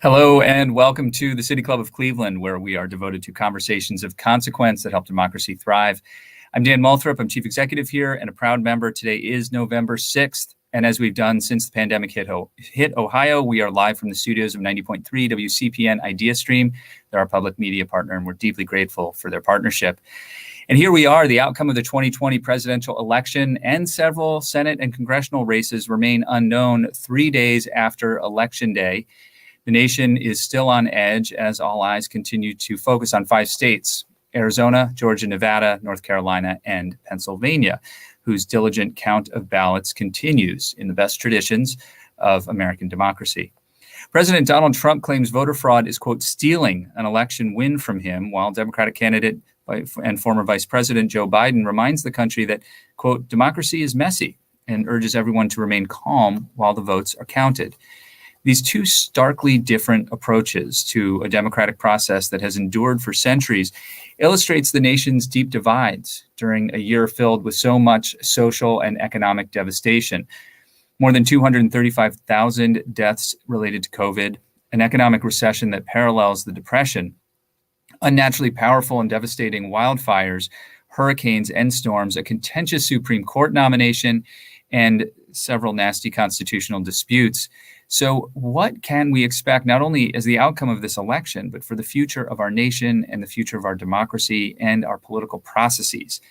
Hello and welcome to the City Club of Cleveland, where we are devoted to conversations of consequence that help democracy thrive. I'm Dan Moulthrop. I'm Chief Executive here and a proud member. Today is November 6th. And as we've done since the pandemic hit Ohio, we are live from the studios of 90.3 WCPN Idea Stream. They're our public media partner, and we're deeply grateful for their partnership. And here we are. The outcome of the 2020 presidential election and several Senate and congressional races remain unknown 3 days after Election Day. The nation is still on edge as all eyes continue to focus on 5 states: Arizona, Georgia, Nevada, North Carolina, and Pennsylvania, whose diligent count of ballots continues in the best traditions of American democracy. President Donald Trump claims voter fraud is, quote, stealing an election win from him, while Democratic candidate and former Vice President Joe Biden reminds the country that, quote, democracy is messy, and urges everyone to remain calm while the votes are counted. These two starkly different approaches to a democratic process that has endured for centuries illustrates the nation's deep divides during a year filled with so much social and economic devastation. More than 235,000 deaths related to COVID, an economic recession that parallels the Depression, unnaturally powerful and devastating wildfires, hurricanes and storms, a contentious Supreme Court nomination, and several nasty constitutional disputes. So what can we expect not only as the outcome of this election, but for the future of our nation and the future of our democracy and our political processes?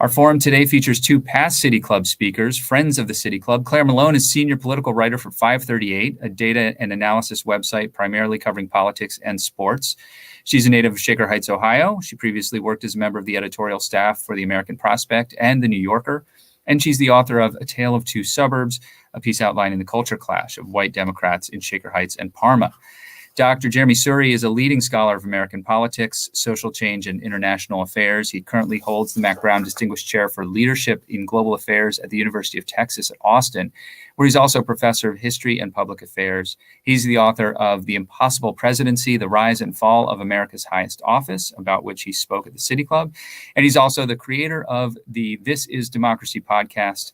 Our forum today features 2 past City Club speakers, friends of the City Club. Claire Malone is senior political writer for 538, a data and analysis website primarily covering politics and sports. She's a native of Shaker Heights, Ohio. She previously worked as a member of the editorial staff for the American Prospect and the New Yorker. And she's the author of A Tale of Two Suburbs, a piece outlining the culture clash of white Democrats in Shaker Heights and Parma. Dr. Jeremy Suri is a leading scholar of American politics, social change, and international affairs. He currently holds the Mac Brown Distinguished Chair for Leadership in Global Affairs at the University of Texas at Austin, where he's also a professor of history and public affairs. He's the author of The Impossible Presidency, The Rise and Fall of America's Highest Office, about which he spoke at the City Club. And he's also the creator of the This Is Democracy podcast.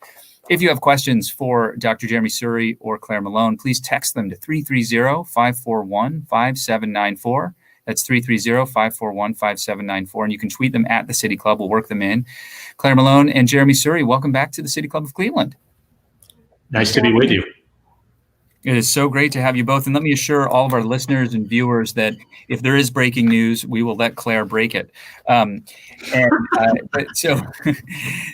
If you have questions for Dr. Jeremy Suri or Claire Malone, please text them to 330-541-5794. That's 330-541-5794. And you can tweet them at the City Club. We'll work them in. Claire Malone and Jeremy Suri, welcome back to the City Club of Cleveland. Nice to be with you. It is so great to have you both. And let me assure all of our listeners and viewers that if there is breaking news, we will let Claire break it.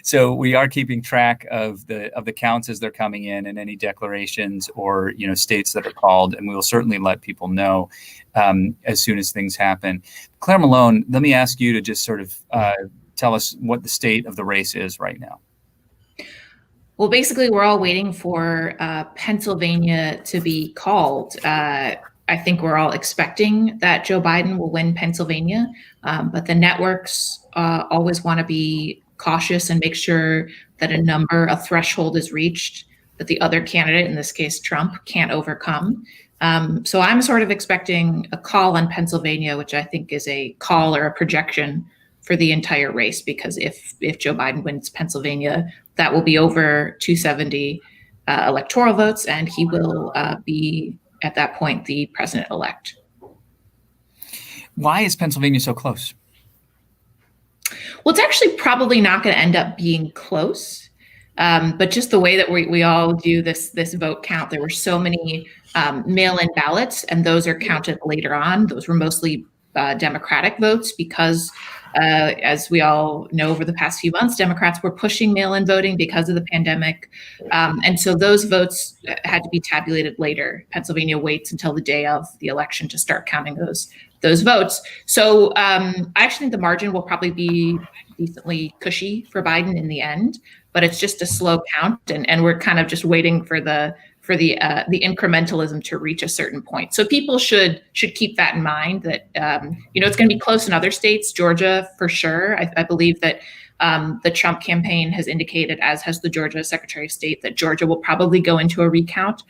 So we are keeping track of the counts as they're coming in and any declarations or states that are called. And we will certainly let people know as soon as things happen. Claire Malone, let me ask you to just sort of tell us what the state of the race is right now. Well, basically, we're all waiting for Pennsylvania to be called. I think we're all expecting that Joe Biden will win Pennsylvania, but the networks always want to be cautious and make sure that a threshold is reached that the other candidate, in this case Trump, can't overcome. So I'm sort of expecting a call on Pennsylvania, which I think is a call or a projection for the entire race, because if Joe Biden wins Pennsylvania, that will be over 270 electoral votes, and he will be, at that point, the president-elect. Why is Pennsylvania so close? Well, it's actually probably not going to end up being close, but just the way that we all do this vote count, there were so many mail-in ballots, and those are counted later on. Those were mostly Democratic votes because as we all know, over the past few months, Democrats were pushing mail-in voting because of the pandemic. And so those votes had to be tabulated later. Pennsylvania waits until the day of the election to start counting those votes. So I actually think the margin will probably be decently cushy for Biden in the end, but it's just a slow count. And we're kind of just waiting for the incrementalism to reach a certain point. So people should keep that in mind, that it's going to be close in other states. Georgia, for sure. I believe that the Trump campaign has indicated, as has the Georgia Secretary of State, that Georgia will probably go into a recount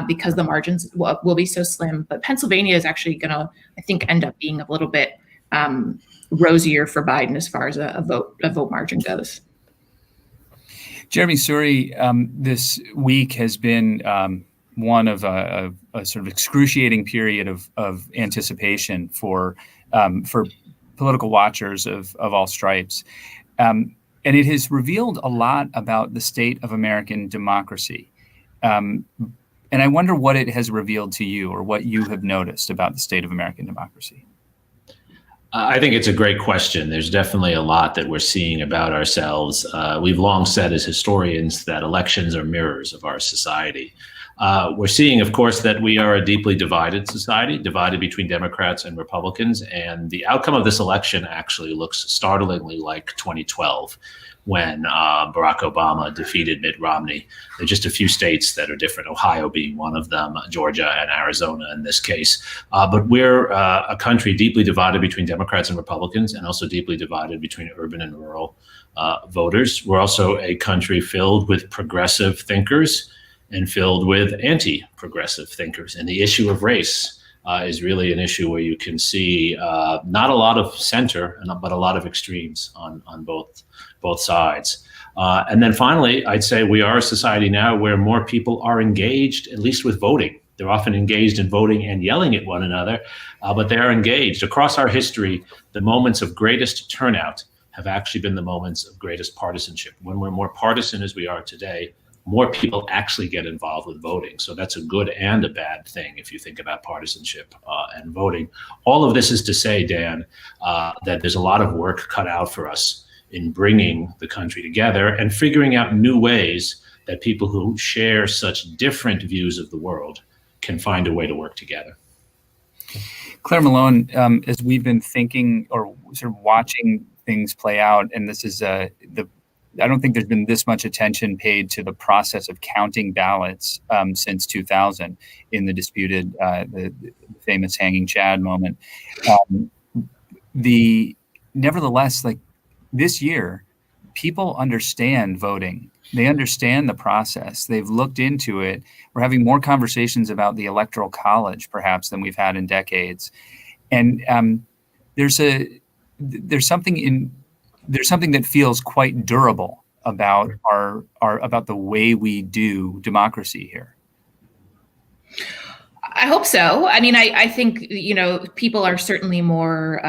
because the margins will be so slim. But Pennsylvania is actually going to, I think, end up being a little bit rosier for Biden as far as a vote margin goes. Jeremy Suri, this week has been one of a sort of excruciating period of anticipation for political watchers of all stripes. And it has revealed a lot about the state of American democracy. And I wonder what it has revealed to you, or what you have noticed about the state of American democracy. I think it's a great question. There's definitely a lot that we're seeing about ourselves. We've long said as historians that elections are mirrors of our society. We're seeing, of course, that we are a deeply divided society, divided between Democrats and Republicans. And the outcome of this election actually looks startlingly like 2012, when Barack Obama defeated Mitt Romney. There are just a few states that are different, Ohio being one of them, Georgia and Arizona in this case. But we're a country deeply divided between Democrats and Republicans, and also deeply divided between urban and rural voters. We're also a country filled with progressive thinkers and filled with anti-progressive thinkers. And the issue of race is really an issue where you can see not a lot of center, but a lot of extremes on both sides. And then finally, I'd say we are a society now where more people are engaged, at least with voting. They're often engaged in voting and yelling at one another, but they are engaged. Across our history, the moments of greatest turnout have actually been the moments of greatest partisanship. When we're more partisan as we are today, more people actually get involved with voting. So that's a good and a bad thing if you think about partisanship and voting. All of this is to say, Dan, that there's a lot of work cut out for us in bringing the country together and figuring out new ways that people who share such different views of the world can find a way to work together. Claire Malone, as we've been thinking or sort of watching things play out, and this is I don't think there's been this much attention paid to the process of counting ballots since 2000 in the disputed, the famous hanging Chad moment. Nevertheless, like this year, people understand voting. They understand the process. They've looked into it. We're having more conversations about the Electoral College, perhaps, than we've had in decades. And there's something that feels quite durable about about the way we do democracy here. I hope so. I mean, I think, people are certainly more,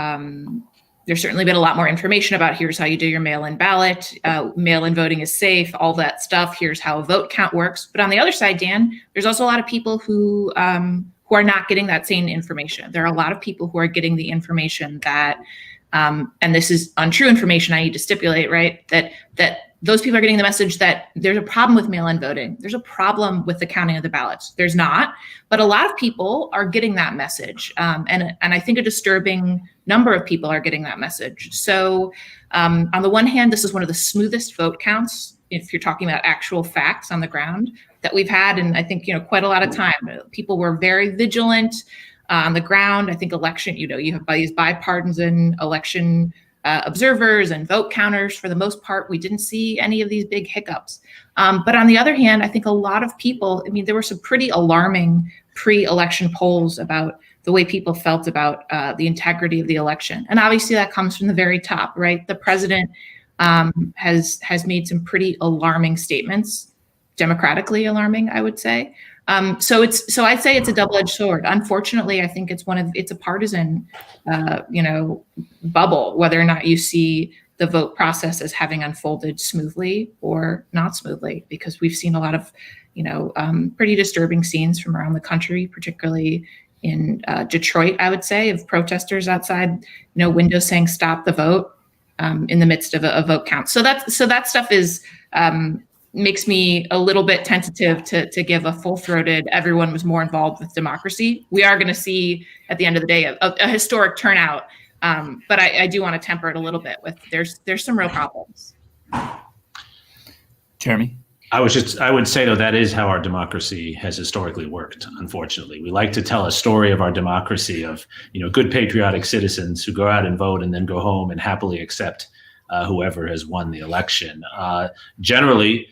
there's certainly been a lot more information about here's how you do your mail-in ballot, mail-in voting is safe, all that stuff. Here's how a vote count works. But on the other side, Dan, there's also a lot of people who are not getting that same information. There are a lot of people who are getting the information that, and this is untrue information, I need to stipulate, right? That those people are getting the message that there's a problem with mail-in voting. There's a problem with the counting of the ballots. There's not, but a lot of people are getting that message. And I think a disturbing number of people are getting that message. So on the one hand, this is one of the smoothest vote counts, if you're talking about actual facts on the ground, that we've had. And I think, quite a lot of time. People were very vigilant on the ground. I think election, you have these bipartisan election observers and vote counters. For the most part, we didn't see any of these big hiccups. But on the other hand, I think a lot of people, there were some pretty alarming pre-election polls about the way people felt about the integrity of the election. And obviously that comes from the very top, right? The president has made some pretty alarming statements, democratically alarming, I would say. So I'd say it's a double-edged sword. Unfortunately, I think it's a partisan, bubble, whether or not you see the vote process as having unfolded smoothly or not smoothly, because we've seen a lot of, pretty disturbing scenes from around the country, particularly in Detroit, I would say, of protesters outside, windows saying "Stop the vote" in the midst of a vote count. So that stuff is. Makes me a little bit tentative to give a full-throated, everyone was more involved with democracy. We are going to see at the end of the day a historic turnout, but I do want to temper it a little bit with there's some real problems. Jeremy? I would say, though, that is how our democracy has historically worked, unfortunately. We like to tell a story of our democracy of, good patriotic citizens who go out and vote and then go home and happily accept whoever has won the election. Generally,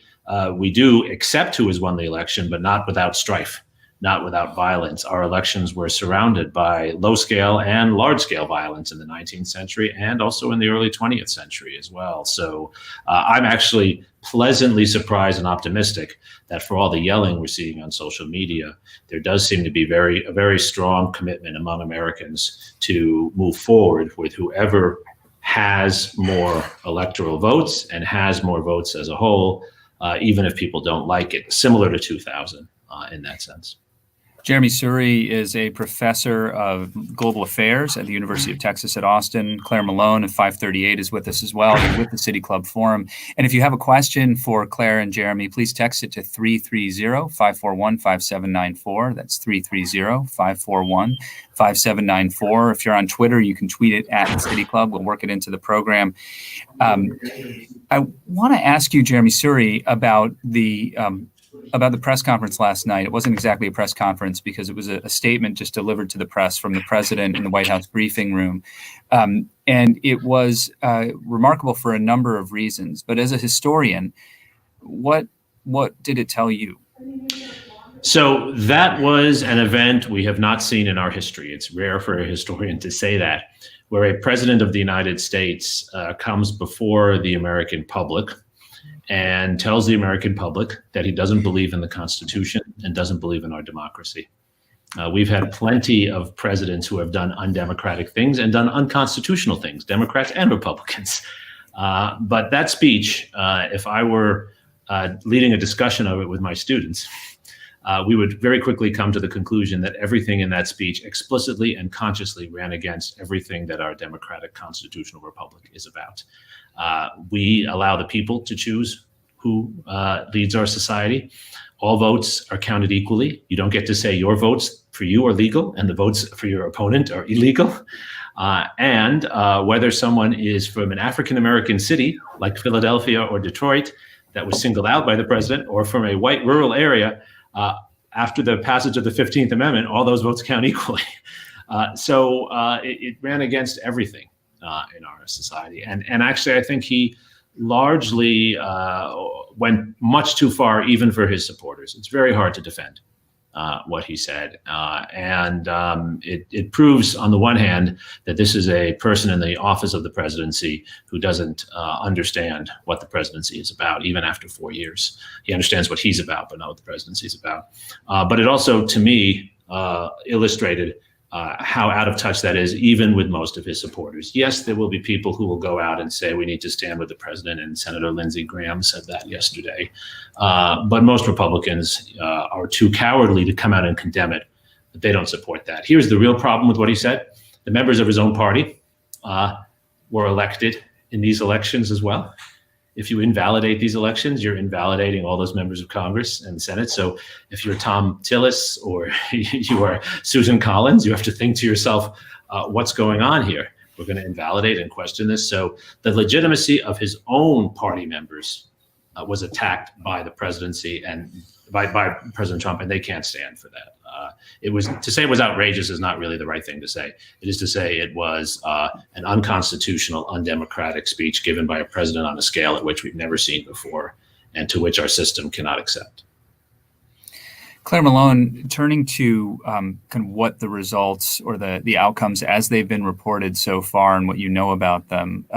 we do accept who has won the election, but not without strife. not without violence. Our elections were surrounded by low-scale and large-scale violence in the 19th century and also in the early 20th century as well. So I'm actually pleasantly surprised and optimistic that for all the yelling we're seeing on social media, there does seem to be a very strong commitment among Americans to move forward with whoever has more electoral votes and has more votes as a whole, even if people don't like it, similar to 2000 in that sense. Jeremy Suri is a professor of global affairs at the University of Texas at Austin. Claire Malone of 538 is with us as well, with the City Club Forum. And if you have a question for Claire and Jeremy, please text it to 330-541-5794. That's 330-541-5794. If you're on Twitter, you can tweet it at the City Club. We'll work it into the program. I want to ask you, Jeremy Suri, about the press conference last night. It wasn't exactly a press conference because it was a statement just delivered to the press from the president in the White House briefing room. And it was remarkable for a number of reasons. But as a historian, what did it tell you? So that was an event we have not seen in our history. It's rare for a historian to say that, where a president of the United States comes before the American public and tells the American public that he doesn't believe in the Constitution and doesn't believe in our democracy. We've had plenty of presidents who have done undemocratic things and done unconstitutional things, Democrats and Republicans. But that speech, if I were leading a discussion of it with my students, we would very quickly come to the conclusion that everything in that speech explicitly and consciously ran against everything that our democratic constitutional republic is about. We allow the people to choose who leads our society. All votes are counted equally. You don't get to say your votes for you are legal and the votes for your opponent are illegal. And whether someone is from an African-American city like Philadelphia or Detroit that was singled out by the president, or from a white rural area, after the passage of the 15th Amendment, all those votes count equally. So it ran against everything in our society. And actually, I think he largely went much too far, even for his supporters. It's very hard to defend what he said. And it proves, on the one hand, that this is a person in the office of the presidency who doesn't understand what the presidency is about, even after 4 years. He understands what he's about, but not what the presidency is about. But it also, to me, illustrated how out of touch that is, even with most of his supporters. Yes, there will be people who will go out and say we need to stand with the president, and Senator Lindsey Graham said that yesterday. But most Republicans are too cowardly to come out and condemn it. But they don't support that. Here's the real problem with what he said. The members of his own party were elected in these elections as well. If you invalidate these elections, you're invalidating all those members of Congress and the Senate. So if you're Tom Tillis or you are Susan Collins, you have to think to yourself, what's going on here? We're going to invalidate and question this. So the legitimacy of his own party members was attacked by the presidency and by President Trump, and they can't stand for that. To say it was outrageous is not really the right thing to say. It is to say it was an unconstitutional, undemocratic speech given by a president on a scale at which we've never seen before, and to which our system cannot accept. Claire Malone, turning to kind of what the results or the outcomes as they've been reported so far and what you know about them,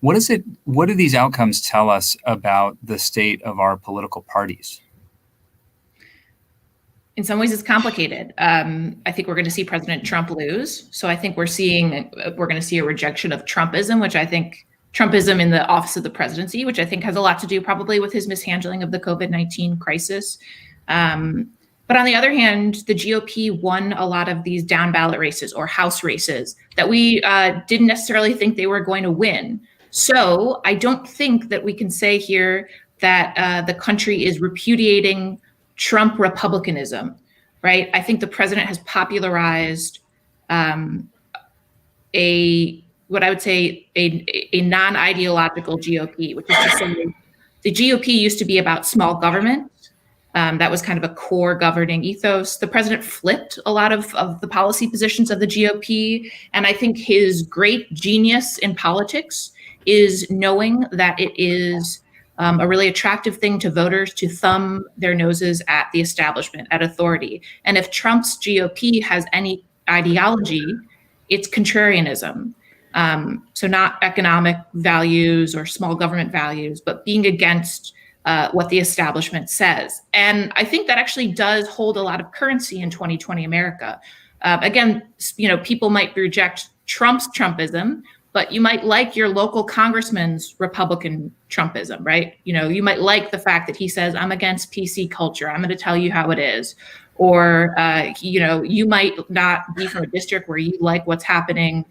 what do these outcomes tell us about the state of our political parties? In some ways, it's complicated. I think we're going to see President Trump lose. So I think we're going to see a rejection of Trumpism, which I think Trumpism in the office of the presidency, which I think has a lot to do probably with his mishandling of the COVID-19 crisis. But on the other hand, the GOP won a lot of these down ballot races or House races that we didn't necessarily think they were going to win. So I don't think that we can say here that the country is repudiating Trump republicanism, right? I think the president has popularized what I would say a non-ideological GOP, which is to say the GOP used to be about small government. That was kind of a core governing ethos. The president flipped a lot of the policy positions of the GOP. And I think his great genius in politics is knowing that it is a really attractive thing to voters to thumb their noses at the establishment, at authority. And if Trump's GOP has any ideology, it's contrarianism. So not economic values or small government values, but being against what the establishment says. And I think that actually does hold a lot of currency in 2020 America. Again, people might reject Trump's Trumpism, but you might like your local congressman's Republican Trumpism, right? You might like the fact that he says, I'm against PC culture. I'm going to tell you how it is. Or, you might not be from a district where you like what's happening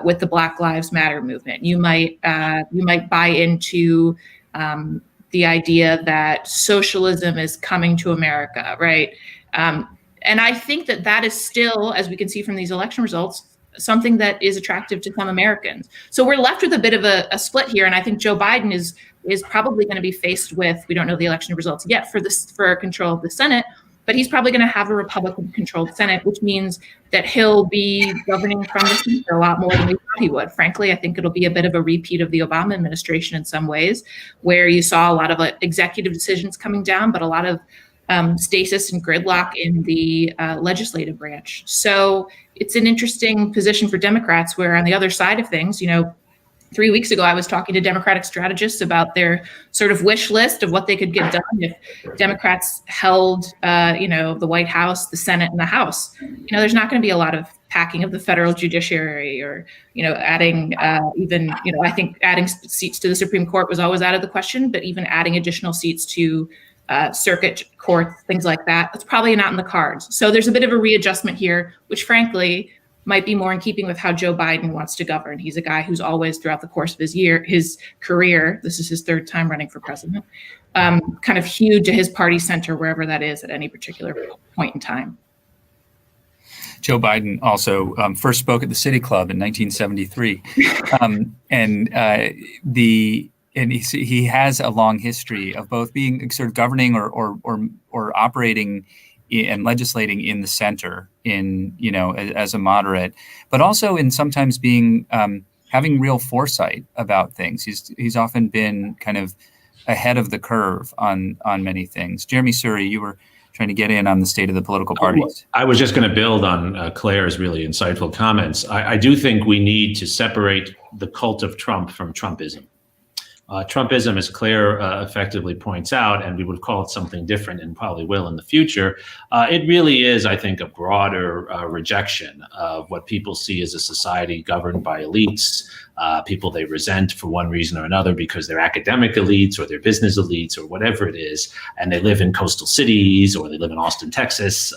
with the Black Lives Matter movement. You might buy into the idea that socialism is coming to America, right? And I think that is still, as we can see from these election results, something that is attractive to some Americans. So we're left with a bit of a split here, and I think Joe Biden is probably going to be faced with, we don't know the election results yet for control of the Senate, but he's probably going to have a Republican-controlled Senate, which means that he'll be governing from the center a lot more than we thought he would. Frankly, I think it'll be a bit of a repeat of the Obama administration in some ways, where you saw a lot of executive decisions coming down, but a lot of stasis and gridlock in the legislative branch. So it's an interesting position for Democrats, where on the other side of things, 3 weeks ago, I was talking to Democratic strategists about their sort of wish list of what they could get done if Democrats held, the White House, the Senate, and the House. There's not going to be a lot of packing of the federal judiciary, or, adding I think adding seats to the Supreme Court was always out of the question, but even adding additional seats to circuit courts, things like that, that's probably not in the cards. So there's a bit of a readjustment here, which frankly might be more in keeping with how Joe Biden wants to govern. He's a guy who's always, throughout the course of his career, this is his third time running for president, kind of hewed to his party center, wherever that is at any particular point in time. Joe Biden also first spoke at the City Club in 1973, and he has a long history of both being sort of governing or operating and legislating in the center, as a moderate, but also in sometimes being having real foresight about things. He's often been kind of ahead of the curve on many things. Jeremy Suri, you were trying to get in on the state of the political parties. I was just going to build on Claire's really insightful comments. I do think we need to separate the cult of Trump from Trumpism. Trumpism, as Claire effectively points out, and we would call it something different and probably will in the future, it really is, I think, a broader rejection of what people see as a society governed by elites, people they resent for one reason or another because they're academic elites or they're business elites or whatever it is, and they live in coastal cities or they live in Austin, Texas,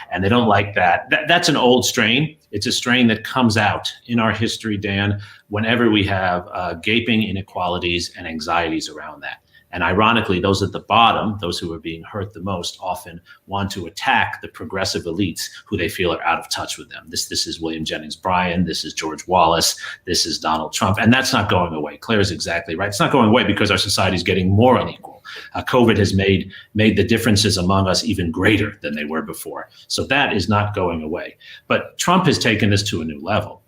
and they don't like that. That's an old strain. It's a strain that comes out in our history, Dan, whenever we have gaping inequalities and anxieties around that. And ironically, those at the bottom, those who are being hurt the most, often want to attack the progressive elites who they feel are out of touch with them. This is William Jennings Bryan. This is George Wallace. This is Donald Trump. And that's not going away. Claire's exactly right. It's not going away because our society is getting more unequal. COVID has made the differences among us even greater than they were before. So that is not going away. But Trump has taken this to a new level.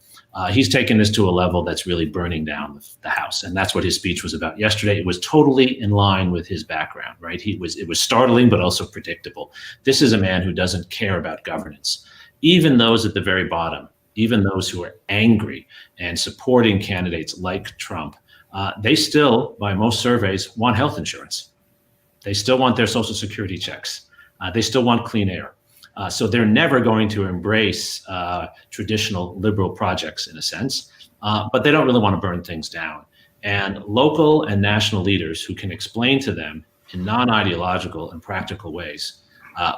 He's taken this to a level that's really burning down the House. And that's what his speech was about yesterday. It was totally in line with his background, right? It was startling, but also predictable. This is a man who doesn't care about governance. Even those at the very bottom, even those who are angry and supporting candidates like Trump, they still, by most surveys, want health insurance. They still want their Social Security checks. They still want clean air. So they're never going to embrace traditional liberal projects in a sense, but they don't really want to burn things down. And local and national leaders who can explain to them in non-ideological and practical ways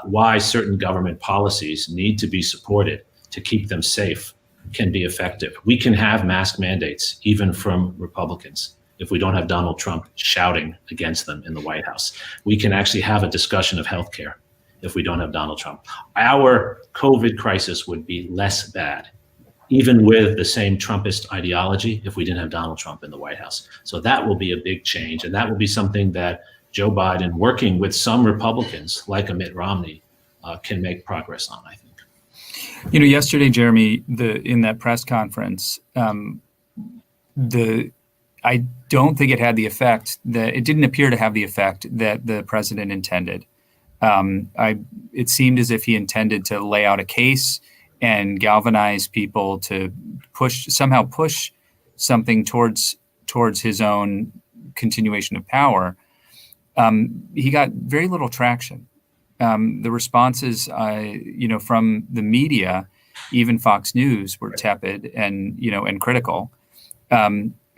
why certain government policies need to be supported to keep them safe can be effective. We can have mask mandates even from Republicans if we don't have Donald Trump shouting against them in the White House. We can actually have a discussion of healthcare if we don't have Donald Trump. Our COVID crisis would be less bad, even with the same Trumpist ideology, if we didn't have Donald Trump in the White House. So that will be a big change. And that will be something that Joe Biden, working with some Republicans like a Mitt Romney, can make progress on, I think. Yesterday, Jeremy, in that press conference, I don't think it had the effect it didn't appear to have the effect that the president intended. It seemed as if he intended to lay out a case and galvanize people to push something towards his own continuation of power. He got very little traction. The responses, from the media, even Fox News, were tepid and critical.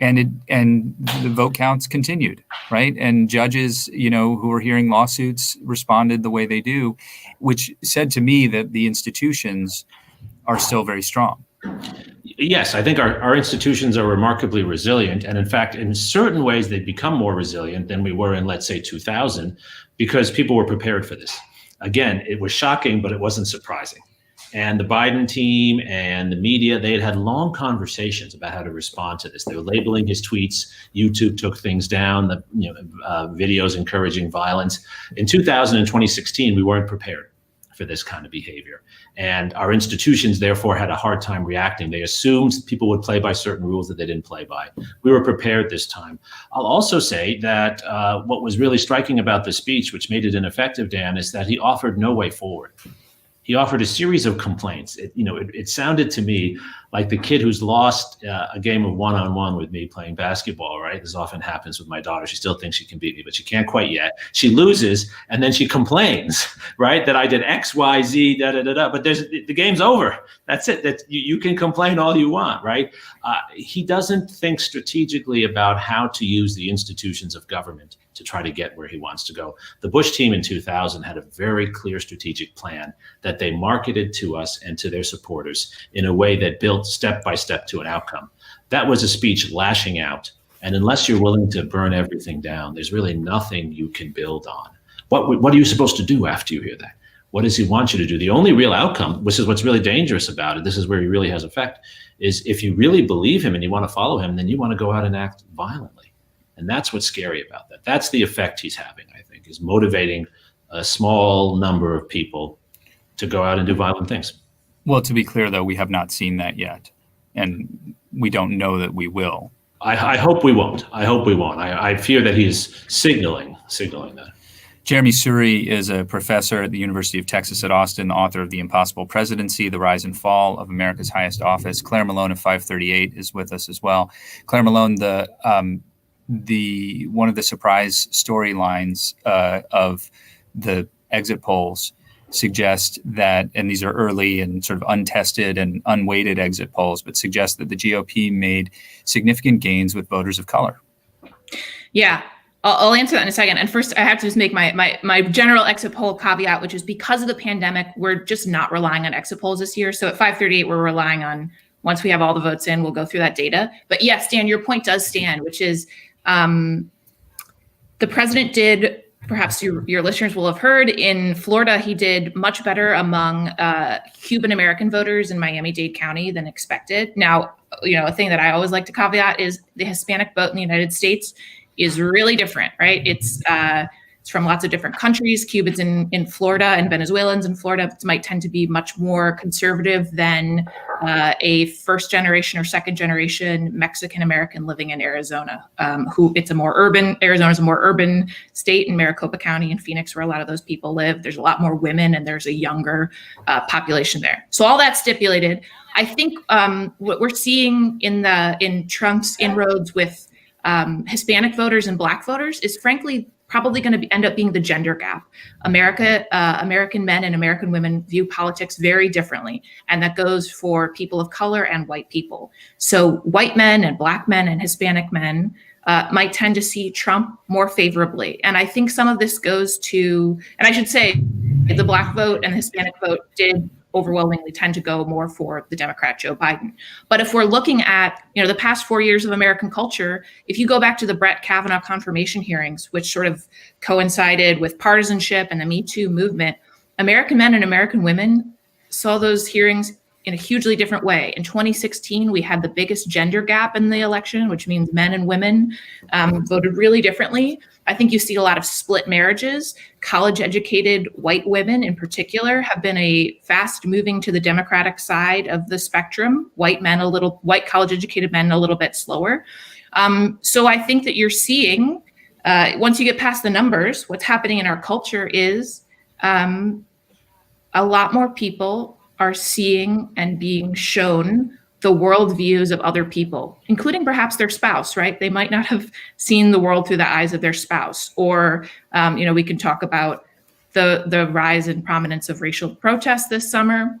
And the vote counts continued, right? And judges, who were hearing lawsuits responded the way they do, which said to me that the institutions are still very strong. Yes, I think our institutions are remarkably resilient. And in fact, in certain ways, they've become more resilient than we were in, let's say, 2000, because people were prepared for this. Again, it was shocking, but it wasn't surprising. And the Biden team and the media, they had long conversations about how to respond to this. They were labeling his tweets. YouTube took things down, videos encouraging violence. In 2000 and 2016, we weren't prepared for this kind of behavior. And our institutions, therefore, had a hard time reacting. They assumed people would play by certain rules that they didn't play by. We were prepared this time. I'll also say that what was really striking about the speech, which made it ineffective, Dan, is that he offered no way forward. He offered a series of complaints. It sounded to me like the kid who's lost a game of one-on-one with me playing basketball, right? This often happens with my daughter. She still thinks she can beat me, but she can't quite yet. She loses, and then she complains, right? That I did X, Y, Z, da-da-da-da, but the game's over. That's it. That you can complain all you want, right? He doesn't think strategically about how to use the institutions of government to try to get where he wants to go. The Bush team in 2000 had a very clear strategic plan that they marketed to us and to their supporters in a way that built step by step to an outcome. That was a speech lashing out. And unless you're willing to burn everything down, there's really nothing you can build on. What are you supposed to do after you hear that? What does he want you to do? The only real outcome, which is what's really dangerous about it, this is where he really has effect, is if you really believe him and you want to follow him, then you want to go out and act violently. And that's what's scary about that. That's the effect he's having, I think, is motivating a small number of people to go out and do violent things. Well, to be clear, though, we have not seen that yet. And we don't know that we will. I hope we won't. I hope we won't. I fear that he's signaling that. Jeremy Suri is a professor at the University of Texas at Austin, the author of The Impossible Presidency, The Rise and Fall of America's Highest Office. Claire Malone of 538 is with us as well. Claire Malone, one of the surprise storylines of the exit polls suggest that, and these are early and sort of untested and unweighted exit polls, but suggest that the GOP made significant gains with voters of color. Yeah, I'll answer that in a second. And first, I have to just make my general exit poll caveat, which is because of the pandemic, we're just not relying on exit polls this year. So at 538, we're relying on, once we have all the votes in, we'll go through that data. But yes, Dan, your point does stand, which is the president did, perhaps your listeners will have heard, in Florida, he did much better among Cuban American voters in Miami-Dade County than expected. Now, a thing that I always like to caveat is the Hispanic vote in the United States is really different, right? It's from lots of different countries. Cubans in Florida and Venezuelans in Florida might tend to be much more conservative than a first generation or second generation Mexican American living in Arizona, Arizona's a more urban state, in Maricopa County and Phoenix, where a lot of those people live. There's a lot more women and there's a younger population there. So all that stipulated, I think what we're seeing in Trump's inroads with Hispanic voters and Black voters is frankly probably going to end up being the gender gap. American men and American women view politics very differently, and that goes for people of color and white people. So white men and Black men and Hispanic men might tend to see Trump more favorably. And I think some of this goes to, and I should say, the Black vote and the Hispanic vote did overwhelmingly tend to go more for the Democrat Joe Biden. But if we're looking at, the past 4 years of American culture, if you go back to the Brett Kavanaugh confirmation hearings, which sort of coincided with partisanship and the Me Too movement, American men and American women saw those hearings in a hugely different way. In 2016, we had the biggest gender gap in the election, which means men and women voted really differently. I think you see a lot of split marriages. College-educated white women in particular have been fast moving to the Democratic side of the spectrum. White college-educated men a little bit slower. So I think that you're seeing, once you get past the numbers, what's happening in our culture is a lot more people are seeing and being shown the worldviews of other people, including perhaps their spouse, right? They might not have seen the world through the eyes of their spouse. Or, we can talk about the rise in prominence of racial protests this summer.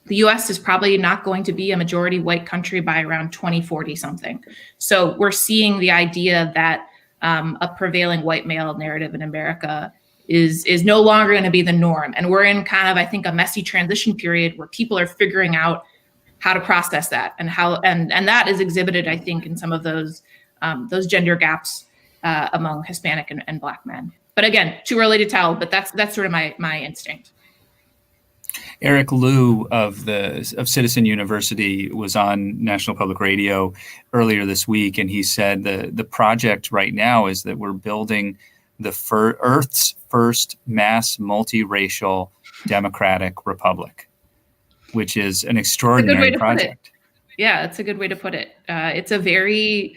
The US is probably not going to be a majority white country by around 2040 something. So we're seeing the idea that a prevailing white male narrative in America is no longer going to be the norm. And we're in kind of, I think, a messy transition period where people are figuring out how to process that, and that is exhibited, I think, in some of those gender gaps among Hispanic and Black men. But again, too early to tell, but that's sort of my instinct. Eric Liu of Citizen University was on National Public Radio earlier this week, and he said the project right now is that we're building the Earth's first mass multiracial democratic republic, which is an extraordinary project. Yeah, it's a good way to put it. It's a very,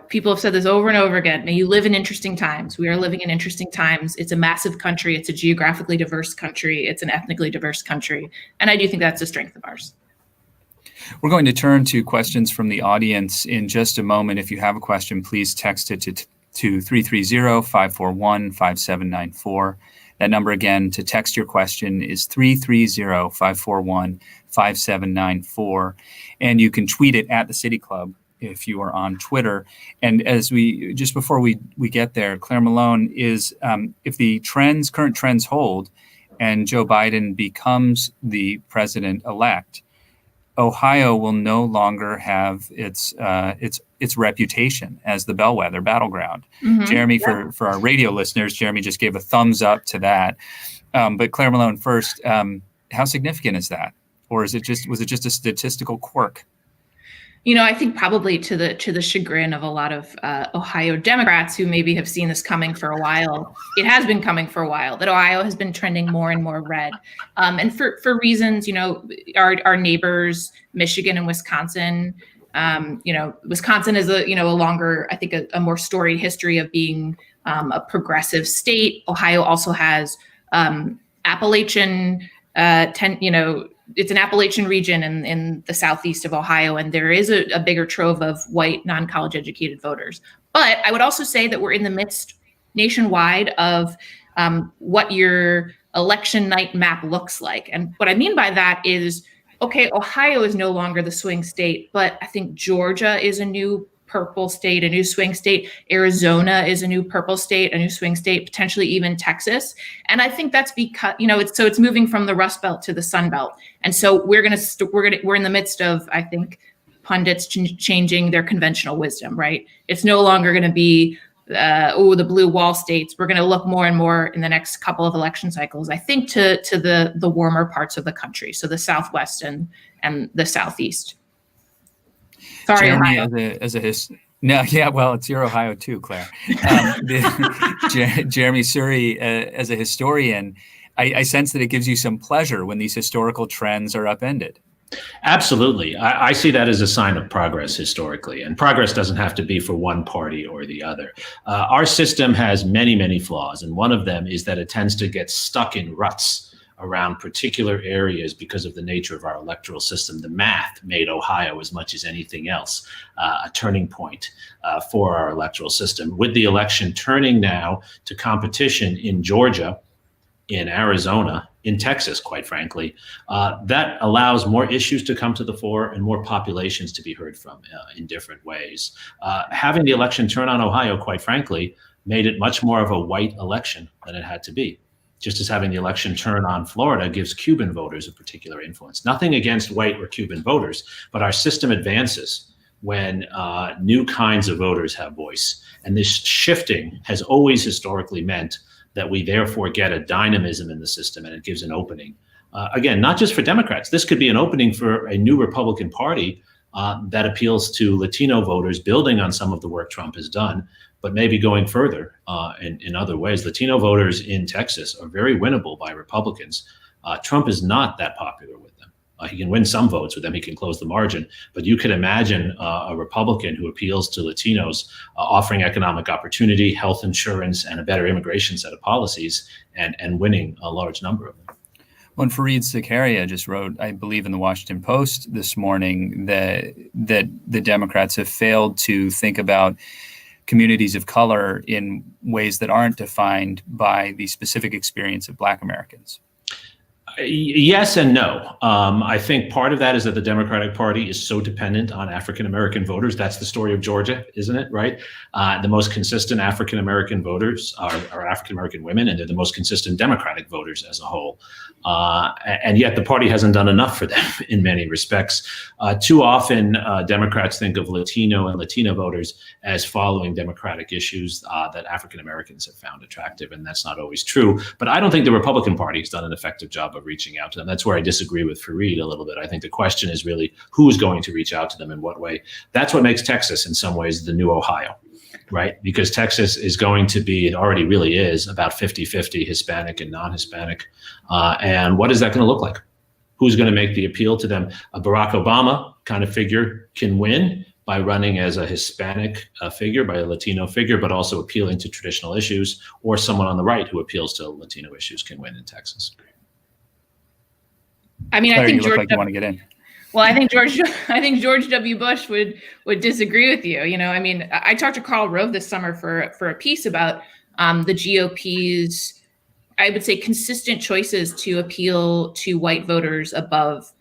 people have said this over and over again. You live in interesting times. We are living in interesting times. It's a massive country. It's a geographically diverse country. It's an ethnically diverse country. And I do think that's a strength of ours. We're going to turn to questions from the audience in just a moment. If you have a question, please text it to 330-541-5794. That number again to text your question is 330-541-5794. And you can tweet it at the City Club if you are on Twitter. And just before we get there, Claire Malone, is if the current trends hold and Joe Biden becomes the president-elect, Ohio will no longer have its reputation as the bellwether battleground. Mm-hmm. Jeremy, for our radio listeners, Jeremy just gave a thumbs up to that. But Claire Malone, first, how significant is that, or was it just a statistical quirk? I think probably to the chagrin of a lot of Ohio Democrats who maybe have seen this coming for a while. It has been coming for a while, that Ohio has been trending more and more red. And for reasons, our neighbors, Michigan and Wisconsin, Wisconsin is a longer, I think, a more storied history of being a progressive state. Ohio also has Appalachian, it's an Appalachian region in the southeast of Ohio, and there is a bigger trove of white, non-college educated voters. But I would also say that we're in the midst nationwide of what your election night map looks like. And what I mean by that is, okay, Ohio is no longer the swing state, but I think Georgia is a new purple state, a new swing state. Arizona is a new purple state, a new swing state, potentially even Texas. And I think that's because, it's moving from the Rust Belt to the Sun Belt. And so we're in the midst of, I think, pundits changing their conventional wisdom, right? It's no longer going to be, the blue wall states. We're going to look more and more in the next couple of election cycles, I think, to the warmer parts of the country. So the Southwest and the Southeast. Sorry, Jeremy, Ohio. It's your Ohio too, Claire. Jeremy Suri, as a historian, I sense that it gives you some pleasure when these historical trends are upended. Absolutely. I see that as a sign of progress historically, and progress doesn't have to be for one party or the other. Our system has many, many flaws, and one of them is that it tends to get stuck in ruts around particular areas because of the nature of our electoral system. The math made Ohio, as much as anything else, a turning point for our electoral system. With the election turning now to competition in Georgia, in Arizona, in Texas, quite frankly, that allows more issues to come to the fore and more populations to be heard from in different ways. Having the election turn on Ohio, quite frankly, made it much more of a white election than it had to be. Just as having the election turn on Florida gives Cuban voters a particular influence. Nothing against white or Cuban voters, but our system advances when new kinds of voters have voice. And this shifting has always historically meant that we therefore get a dynamism in the system, and it gives an opening. Again, not just for Democrats. This could be an opening for a new Republican Party that appeals to Latino voters, building on some of the work Trump has done, but maybe going further in other ways. Latino voters in Texas are very winnable by Republicans. Trump is not that popular with them. He can win some votes, with them he can close the margin. But you could imagine a Republican who appeals to Latinos, offering economic opportunity, health insurance, and a better immigration set of policies, and winning a large number of them. Well, Fareed Zakaria just wrote, I believe, in the Washington Post this morning that the Democrats have failed to think about communities of color in ways that aren't defined by the specific experience of Black Americans. Yes and no. I think part of that is that the Democratic Party is so dependent on African-American voters. That's the story of Georgia, isn't it? Right? The most consistent African-American voters are African-American women, and they're the most consistent Democratic voters as a whole. And yet the party hasn't done enough for them in many respects. Too often, Democrats think of Latino and Latina voters as following Democratic issues that African-Americans have found attractive, and that's not always true. But I don't think the Republican Party has done an effective job of reaching out to them. That's where I disagree with Fareed a little bit. I think the question is really who's going to reach out to them in what way. That's what makes Texas, in some ways, the new Ohio. Right? Because Texas is going to be, it already really is, about 50-50 Hispanic and non-Hispanic. And what is that going to look like? Who's going to make the appeal to them? A Barack Obama kind of figure can win by running as a Hispanic figure, by a Latino figure, but also appealing to traditional issues, or someone on the right who appeals to Latino issues can win in Texas. I mean, Claire, I think you look like you want to get in. Well, I think George W. Bush would disagree with you. You know, I mean, I talked to Karl Rove this summer for a piece about the GOP's, I would say, consistent choices to appeal to white voters above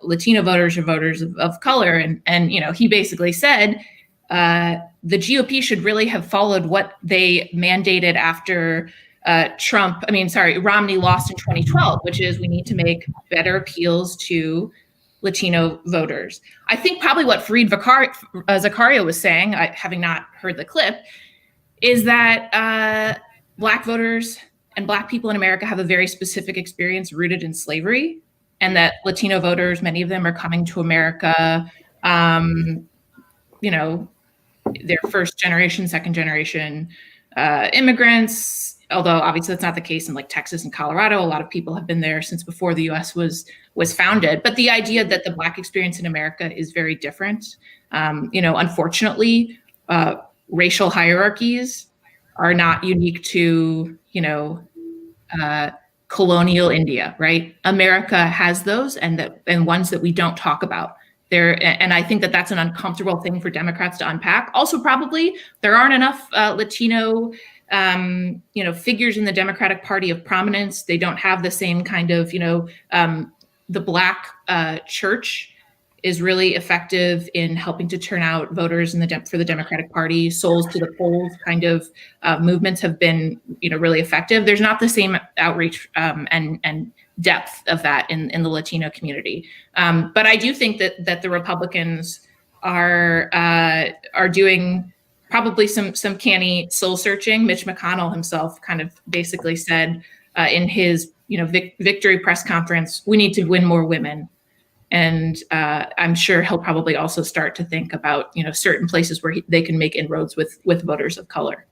Latino voters or voters of color. And you know, he basically said the GOP should really have followed what they mandated after Romney lost in 2012, which is we need to make better appeals to Latino voters. I think probably what Fareed Zakaria was saying, having not heard the clip, is that Black voters and Black people in America have a very specific experience rooted in slavery, and that Latino voters, many of them are coming to America, you know, they're first generation, second generation immigrants. Although obviously that's not the case in like Texas and Colorado. A lot of people have been there since before the U.S. was founded. But the idea that the Black experience in America is very different. You know, unfortunately, racial hierarchies are not unique to, you know, colonial India, right? America has those, and ones that we don't talk about. And I think that that's an uncomfortable thing for Democrats to unpack. Also, probably there aren't enough Latino you know, figures in the Democratic Party of prominence. They don't have the same kind of, you know, the Black church is really effective in helping to turn out voters in for the Democratic Party. Souls to the polls kind of movements have been, you know, really effective. There's not the same outreach and depth of that in the Latino community. But I do think that the Republicans are doing probably some canny soul searching. Mitch McConnell himself kind of basically said in his, you know, victory press conference, we need to win more women. And I'm sure he'll probably also start to think about, you know, certain places where they can make inroads with voters of color.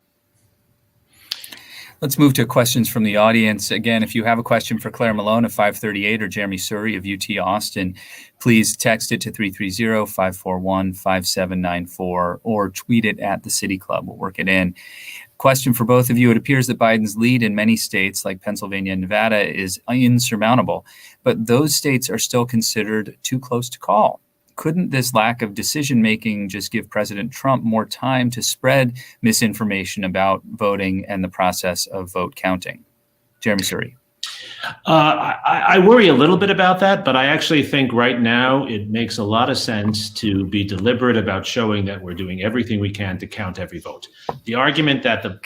Let's move to questions from the audience. Again, if you have a question for Claire Malone of 538 or Jeremy Suri of UT Austin, please text it to 330-541-5794 or tweet it at the City Club. We'll work it in. Question for both of you. It appears that Biden's lead in many states like Pennsylvania and Nevada is insurmountable, but those states are still considered too close to call. Couldn't this lack of decision-making just give President Trump more time to spread misinformation about voting and the process of vote counting? Jeremy Suri. I worry a little bit about that, but I actually think right now it makes a lot of sense to be deliberate about showing that we're doing everything we can to count every vote. The argument that the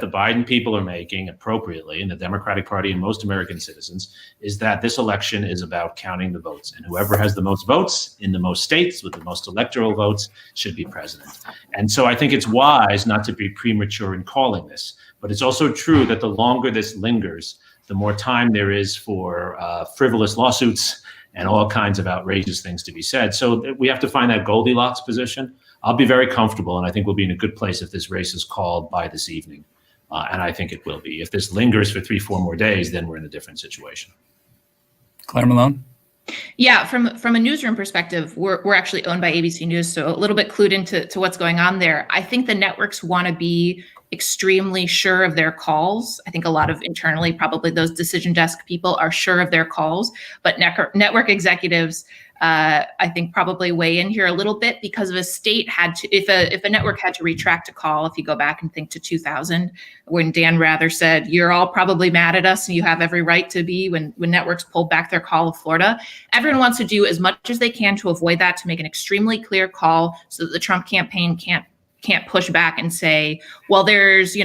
Biden people are making appropriately, in the Democratic Party and most American citizens, is that this election is about counting the votes, and whoever has the most votes in the most states with the most electoral votes should be president. And so I think it's wise not to be premature in calling this, but it's also true that the longer this lingers, the more time there is for frivolous lawsuits and all kinds of outrageous things to be said. So we have to find that Goldilocks position. I'll be very comfortable, and I think we'll be in a good place if this race is called by this evening. And I think it will be. If this lingers for 3-4 more days, then we're in a different situation. Claire Malone? Yeah, from a newsroom perspective, we're actually owned by ABC News, so a little bit clued into what's going on there. I think the networks want to be extremely sure of their calls. I think a lot of internally, probably those decision desk people are sure of their calls, but network executives, I think, probably weigh in here a little bit, because if a state had to, if a network had to retract a call, if you go back and think to 2000, when Dan Rather said, "You're all probably mad at us and you have every right to be," when networks pulled back their call of Florida, everyone wants to do as much as they can to avoid that, to make an extremely clear call so that the Trump campaign can't push back and say, well, there's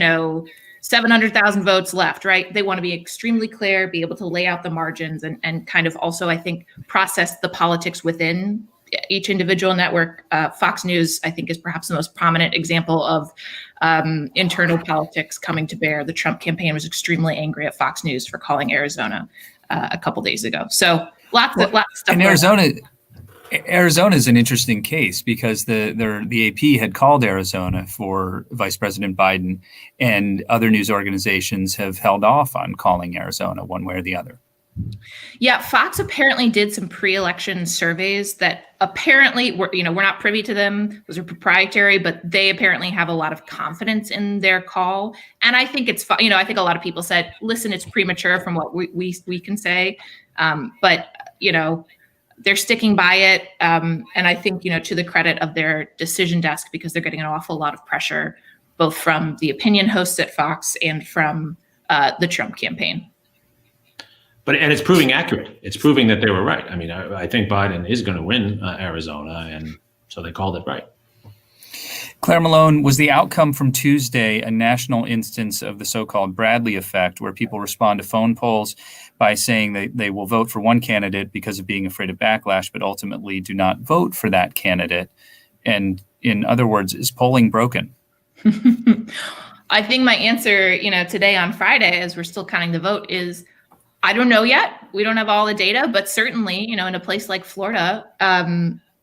700,000 votes left, right? They want to be extremely clear, be able to lay out the margins, and kind of also, I think, process the politics within each individual network. Fox News, I think, is perhaps the most prominent example of internal politics coming to bear. The Trump campaign was extremely angry at Fox News for calling Arizona a couple days ago. So lots of stuff. And Arizona is an interesting case, because the AP had called Arizona for Vice President Biden, and other news organizations have held off on calling Arizona one way or the other. Yeah, Fox apparently did some pre-election surveys that apparently we're not privy to them. Those are proprietary, but they apparently have a lot of confidence in their call. And I think it's, I think a lot of people said, listen, it's premature from what we can say. But they're sticking by it. And I think, to the credit of their decision desk, because they're getting an awful lot of pressure, both from the opinion hosts at Fox and from the Trump campaign. And it's proving accurate. It's proving that they were right. I mean, I think Biden is going to win Arizona, and so they called it right. Claire Malone, was the outcome from Tuesday a national instance of the so-called Bradley effect, where people respond to phone polls by saying they will vote for one candidate because of being afraid of backlash, but ultimately do not vote for that candidate? And in other words, is polling broken? I think my answer, today on Friday, as we're still counting the vote, is I don't know yet. We don't have all the data, but certainly, in a place like Florida,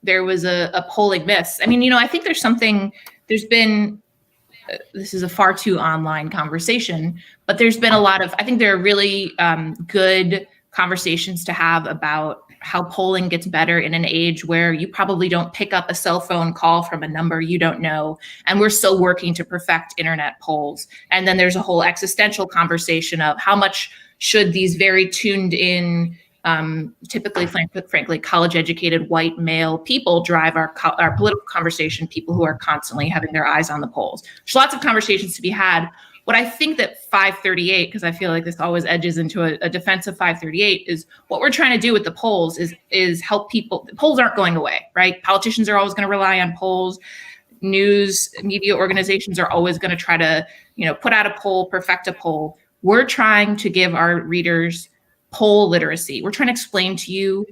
there was a polling miss. I mean, I think there's been, this is a far too online conversation, but there's been a lot of, I think there are really good conversations to have about how polling gets better in an age where you probably don't pick up a cell phone call from a number you don't know. And we're still working to perfect internet polls. And then there's a whole existential conversation of how much should these very tuned in, typically, frankly, college-educated white male people drive our political conversation, people who are constantly having their eyes on the polls. There's lots of conversations to be had. What I think that 538, because I feel like this always edges into a defense of 538, is what we're trying to do with the polls is help people. The polls aren't going away, right? Politicians are always going to rely on polls. News media organizations are always going to try to, put out a poll, perfect a poll. We're trying to give our readers poll literacy. We're trying to explain to you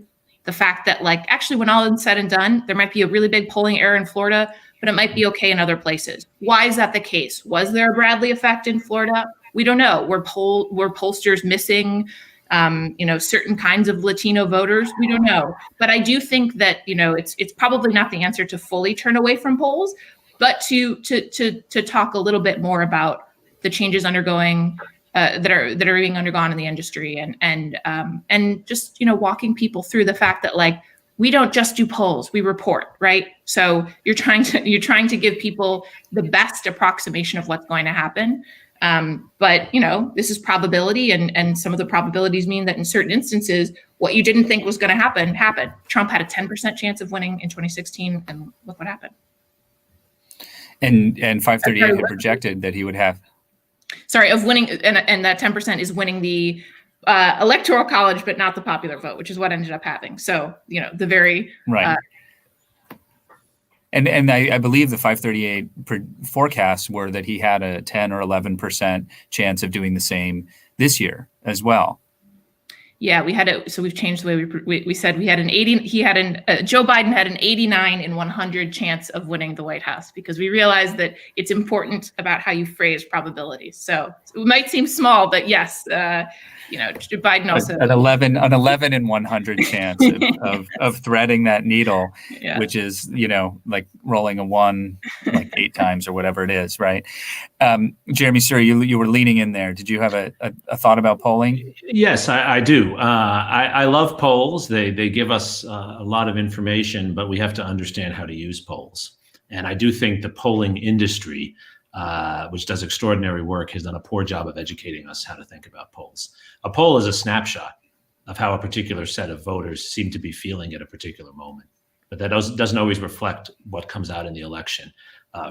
the fact that, actually, when all is said and done, there might be a really big polling error in Florida, but it might be okay in other places. Why is that the case? Was there a Bradley effect in Florida? We don't know. Were pollsters missing, certain kinds of Latino voters? We don't know. But I do think that, it's probably not the answer to fully turn away from polls, but to talk a little bit more about the changes undergoing that are being undergone in the industry, and just walking people through the fact that we don't just do polls, we report, right? So you're trying to give people the best approximation of what's going to happen. But this is probability, and some of the probabilities mean that in certain instances, what you didn't think was going to happen happened. Trump had a 10% chance of winning in 2016, and look what happened. And 538 had projected that he would have. Sorry, of winning, and that 10% is winning the electoral college, but not the popular vote, which is what ended up happening. So, the very right. And I believe the 538 forecasts were that he had a 10 or 11% chance of doing the same this year as well. Yeah, so we've changed the way we said we had an 80. Joe Biden had an 89 in 100 chance of winning the White House, because we realized that it's important about how you phrase probabilities. So it might seem small, but yes, Biden also an 11 in 100 chance of threading that needle, yeah. Which is like rolling a 1 like 8 times or whatever it is, right? Jeremy, sir, you were leaning in there. Did you have a thought about polling? Yes, I do. do. I love polls. They give us a lot of information, but we have to understand how to use polls. And I do think the polling industry, which does extraordinary work, has done a poor job of educating us how to think about polls. A poll is a snapshot of how a particular set of voters seem to be feeling at a particular moment. But that doesn't always reflect what comes out in the election.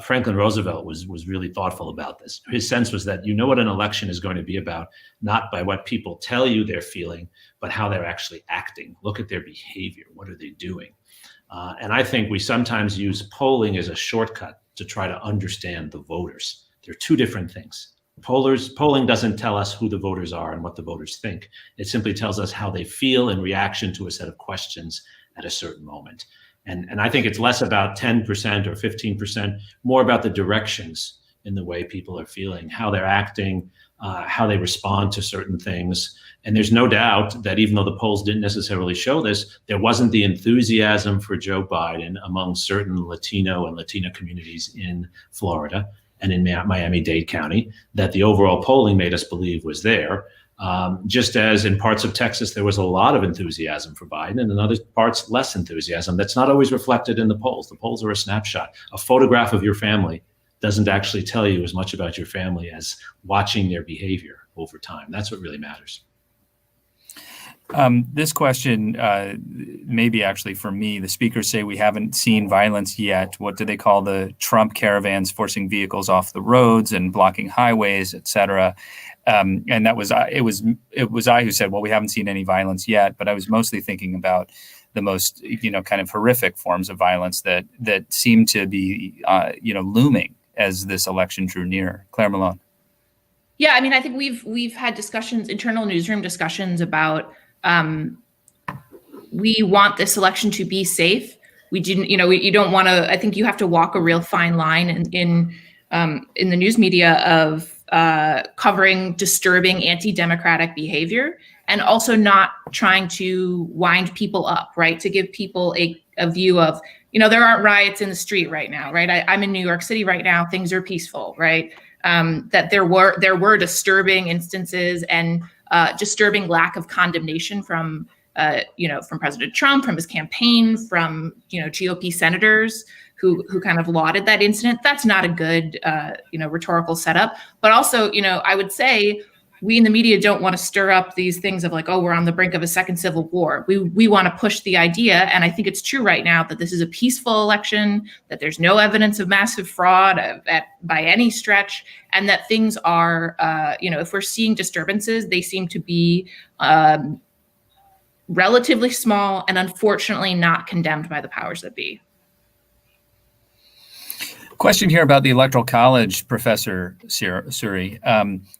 Franklin Roosevelt was really thoughtful about this. His sense was that you know what an election is going to be about, not by what people tell you they're feeling, but how they're actually acting. Look at their behavior. What are they doing? And I think we sometimes use polling as a shortcut to try to understand the voters. They're two different things. Polling doesn't tell us who the voters are and what the voters think. It simply tells us how they feel in reaction to a set of questions at a certain moment. And I think it's less about 10% or 15%, more about the directions in the way people are feeling, how they're acting, how they respond to certain things. And there's no doubt that even though the polls didn't necessarily show this, there wasn't the enthusiasm for Joe Biden among certain Latino and Latina communities in Florida and in Miami-Dade County that the overall polling made us believe was there. Just as in parts of Texas, there was a lot of enthusiasm for Biden, and in other parts, less enthusiasm. That's not always reflected in the polls. The polls are a snapshot. A photograph of your family doesn't actually tell you as much about your family as watching their behavior over time. That's what really matters. This question, maybe actually for me, the speakers say we haven't seen violence yet. What do they call the Trump caravans forcing vehicles off the roads and blocking highways, et cetera? And it was I who said, well, we haven't seen any violence yet, but I was mostly thinking about the most, kind of horrific forms of violence that seem to be, looming as this election drew near. Claire Malone. Yeah, I mean, I think we've had discussions, internal newsroom discussions about we want this election to be safe. We didn't, you don't want to. I think you have to walk a real fine line in the news media of covering disturbing anti-democratic behavior and also not trying to wind people up, right? To give people a view of, there aren't riots in the street right now, right? I'm in New York City right now. Things are peaceful, right? That there were disturbing instances and disturbing lack of condemnation from President Trump, from his campaign, from, GOP senators who kind of lauded that incident. That's not a good, rhetorical setup. But also, I would say we in the media don't want to stir up these things of like, oh, we're on the brink of a second civil war. We want to push the idea. And I think it's true right now that this is a peaceful election, that there's no evidence of massive fraud by any stretch, and that things are, if we're seeing disturbances, they seem to be relatively small and unfortunately not condemned by the powers that be. Question here about the Electoral College, Professor Suri.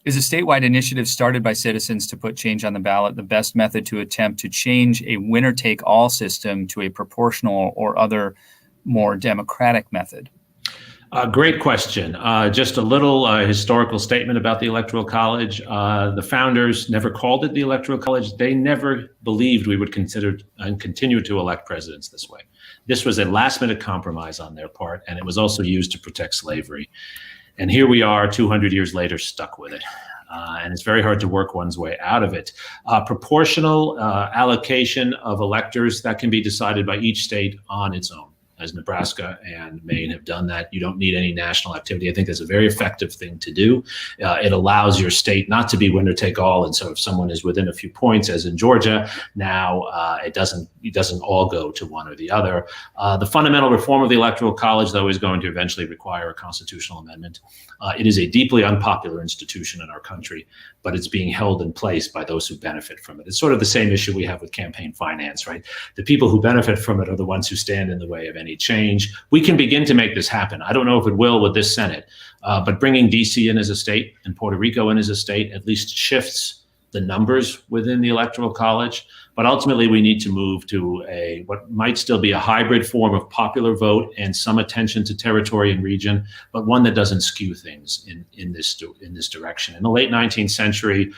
Is a statewide initiative started by citizens to put change on the ballot the best method to attempt to change a winner-take-all system to a proportional or other more democratic method? Great question. Just a little historical statement about the Electoral College. The founders never called it the Electoral College. They never believed we would consider and continue to elect presidents this way. This was a last-minute compromise on their part, and it was also used to protect slavery. And here we are 200 years later, stuck with it. And it's very hard to work one's way out of it. Proportional allocation of electors, that can be decided by each state on its own. As Nebraska and Maine have done that. You don't need any national activity. I think that's a very effective thing to do. It allows your state not to be winner take all. And so if someone is within a few points, as in Georgia, now it doesn't all go to one or the other. The fundamental reform of the Electoral College, though, is going to eventually require a constitutional amendment. It is a deeply unpopular institution in our country, but it's being held in place by those who benefit from it. It's sort of the same issue we have with campaign finance, right? The people who benefit from it are the ones who stand in the way of any change. We can begin to make this happen. I don't know if it will with this Senate, but bringing DC in as a state and Puerto Rico in as a state at least shifts the numbers within the Electoral College. But ultimately, we need to move to what might still be a hybrid form of popular vote and some attention to territory and region, but one that doesn't skew things in this direction. In the late 19th century,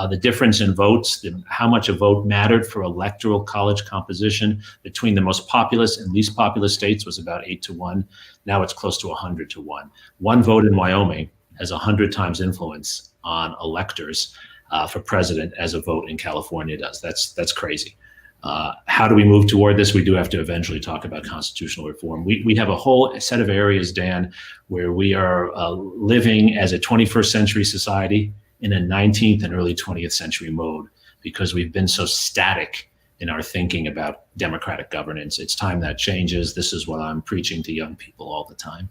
the difference in votes, how much a vote mattered for Electoral College composition between the most populous and least populous states was about 8-1. Now it's close to 100-1. One vote in Wyoming has 100 times influence on electors. for president as a vote in California does. That's crazy. How do we move toward this? We do have to eventually talk about constitutional reform. We have a whole set of areas, Dan, where we are living as a 21st century society in a 19th and early 20th century mode because we've been so static in our thinking about democratic governance. It's time that changes. This is what I'm preaching to young people all the time.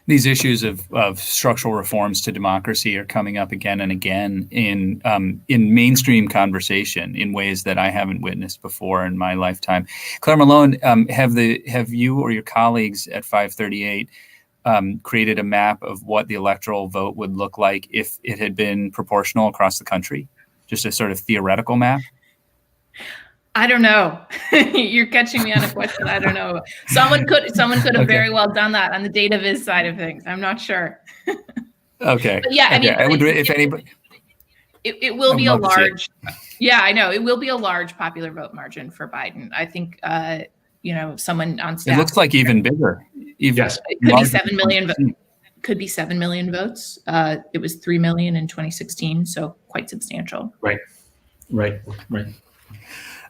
These issues of structural reforms to democracy are coming up again and again in mainstream conversation in ways that I haven't witnessed before in my lifetime. Claire Malone, have you or your colleagues at 538 created a map of what the electoral vote would look like if it had been proportional across the country? Just a sort of theoretical map? I don't know. You're catching me on a question I don't know. Someone could have very well done that on the data viz side of things. I'm not sure. Okay. But yeah, I mean, I would, if anybody, it will be a large. Yeah, I know it will be a large popular vote margin for Biden. I think someone on staff. It looks like even bigger. Yes, it could be 7 million. Could be 7 million votes. It was 3 million in 2016, so quite substantial. Right.